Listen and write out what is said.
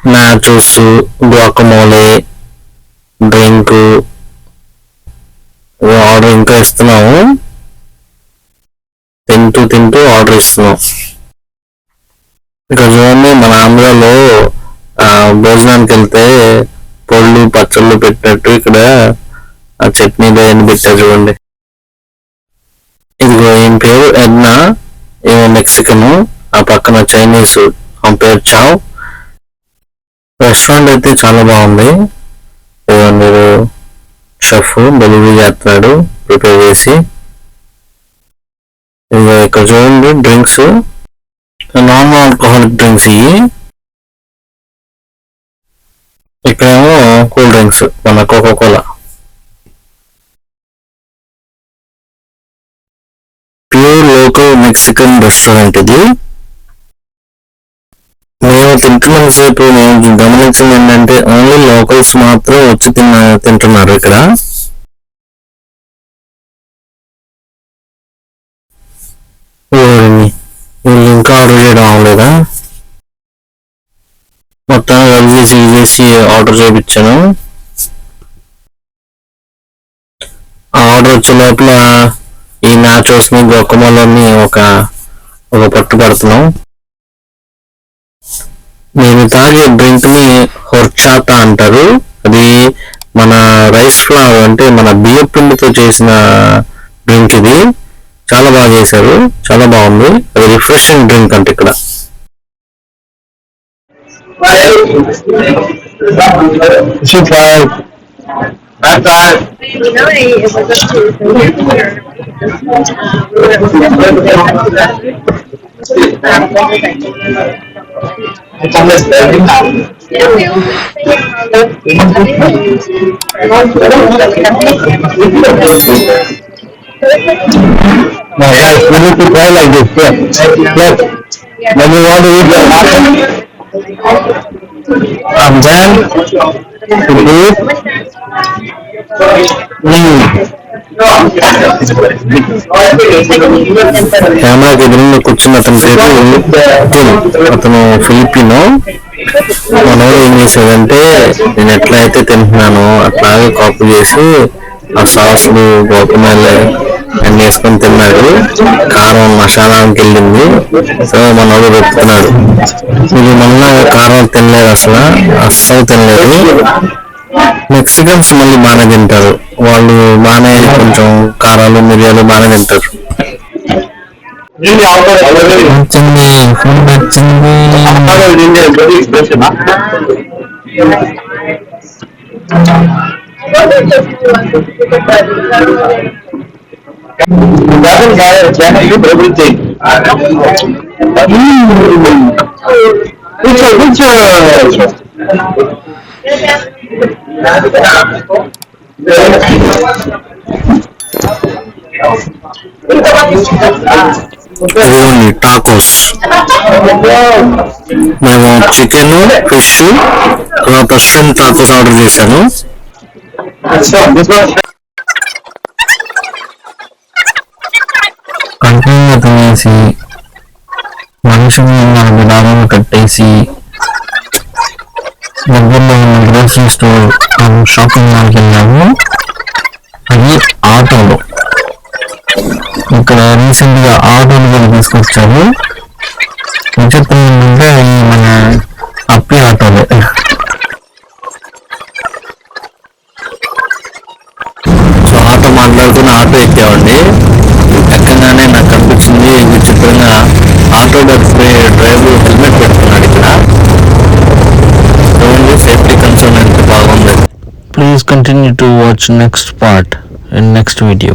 Nachos, గువాకమోలే, drink order ఇంకా ఇస్తున్నాము. తింటూ ఆర్డర్ ఇస్తున్నాం. ఇక్కడ చూడండి, మన ఆంధ్రాలో భోజనానికి వెళ్తే పళ్ళు పచ్చళ్ళు పెట్టినట్టు ఇక్కడ ఆ చట్నీలు అవన్నీ పెట్టారు చూడండి. ఇదిగో ఏం పేరు ఎడ్నా, ఏమో మెక్సికన్, ఆ పక్కన చైనీస్, ఆ పేరు చావ్. రెస్టారెంట్ అయితే చాలా బాగుంది. మీరు షెఫ్ డెలివరీ చేస్తున్నాడు ప్రిపేర్ చేసి. ఇక్కడ చూడండి డ్రింక్స్, నాన్ ఆల్కహాలిక్ డ్రింక్స్ ఇవి. ఇక్కడేమో కూల్ డ్రింక్స్, మన Coca Cola. Pure local Mexican restaurant ఇది. మేము తింటున్నంత సేపు నేను గమనించింది ఏంటంటే ఓన్లీ లోకల్స్ మాత్రం వచ్చి తింటున్నారు ఇక్కడ. వీళ్ళు ఇంకా ఆర్డర్ చేయడం అవ్వలేదా? మొత్తం చేసి ఆర్డర్ చేయించాను. ఆ ఆర్డర్ వచ్చే లోపల ఈ నాచోస్ ని, గొక్కమలని ఒక పట్టు పడుతున్నాం. నేను తాగే డ్రింక్ ని హొర్చాతా అంటారు. అది మన రైస్ ఫ్లవర్ అంటే మన బియ్యం పిండితో చేసిన డ్రింక్ ఇది. చాలా బాగా చేశారు, చాలా బాగుంది. అది రిఫ్రెషింగ్ డ్రింక్ అంటే ఇక్కడ. No, guys, we need to try like this. Look, when you want to eat the water, and then to eat, కెమెరాకి ఎదురుగా కూర్చున్న అతని పేరు అతను ఫిలిపినో. మనోడు ఏం చేశాడంటే నేను ఎట్లయితే తింటున్నానో అట్లాగే కాపీ చేసి ఆ సాస్లు, గోకమేలే అన్ని వేసుకొని తిన్నాడు. కారం మసాలాకి వెళ్ళింది. సో మనోడు పెట్టుకున్నాడు. ఇది మళ్ళా కారం తినలేదు, అస్సలు తినలేదు. మెక్సికన్స్ మళ్ళీ బాగానే తింటారు. వాళ్ళు బాగానే కొంచెం కారాలు, మిరియాలు బాగానే తింటారు. నచ్చింది, ఫుడ్ నచ్చింది. ఇదిగోండి టాకోస్. మేము chicken, fish, person tacos order చేశాను. కంటిన్యూగా తినేసి మనుషుని విధానం కట్టేసి దగ్గరలో ఉన్న గ్రోసరీ స్టోర్, షాపింగ్ మాల్కి వెళ్ళాము. అది ఆటోలో. ఇక్కడ రీసెంట్ గా ఆటోలు కూడా తీసుకొచ్చాము. విచిత్రం ఏంటంటే మన అప్పి ఆటోలే. సో ఆటో మాట్లాడుకుని ఆటో ఎక్కామండి. ఎక్కగానే నాకు అనిపించింది విచిత్రంగా ఆటో డ్రైవర్ హెల్మెట్ పెట్టుకున్నాడు. ఇక్కడ సేఫ్టీ కన్సర్న్ అంటే బాగుంది. Please continue to watch next part in next video.